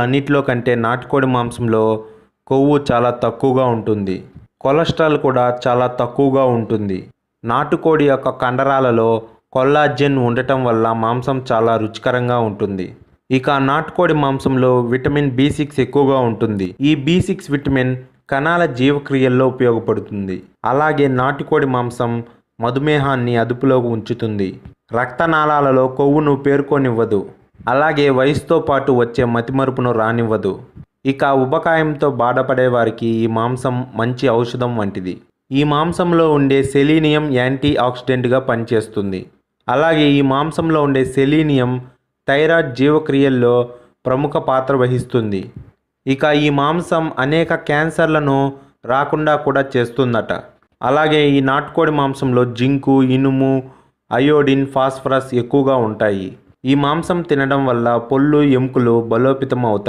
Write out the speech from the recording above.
అన్నిట్లో కంటే నాటుకోడి మాంసంలో కొవ్వు చాలా తక్కువగా ఉంటుంది. కొలెస్ట్రాల్ కూడా చాలా తక్కువగా ఉంటుంది. నాటుకోడి యొక్క కండరాలలో కొల్లాజెన్ ఉండటం వల్ల మాంసం చాలా రుచికరంగా ఉంటుంది. ఇక నాటుకోడి మాంసంలో విటమిన్ B6 ఎక్కువగా ఉంటుంది. ఈ B6 విటమిన్ కణాల జీవక్రియల్లో ఉపయోగపడుతుంది. అలాగే నాటుకోడి మాంసం మధుమేహాన్ని అదుపులో ఉంచుతుంది. రక్తనాళాలలో కొవ్వును పేరుకోనివ్వదు. అలాగే వయసుతో పాటు వచ్చే మతిమరుపును రానివ్వదు. ఇక ఉబకాయంతో బాధపడే వారికి ఈ మాంసం మంచి ఔషధం వంటిది. ఈ మాంసంలో ఉండే సెలీనియం యాంటీ ఆక్సిడెంట్గా పనిచేస్తుంది. అలాగే ఈ మాంసంలో ఉండే సెలీనియం థైరాయిడ్ జీవక్రియల్లో ప్రముఖ పాత్ర వహిస్తుంది. ఇక ఈ మాంసం అనేక క్యాన్సర్లను రాకుండా కూడా చేస్తుందట. అలాగే ఈ నాటుకోడి మాంసంలో జింకు, ఇనుము, అయోడిన్, ఫాస్ఫరస్ ఎక్కువగా ఉంటాయి. ఈ మాంసం తినడం వల్ల పొల్లు, ఎముకలు బలోపేతం అవుతాయి.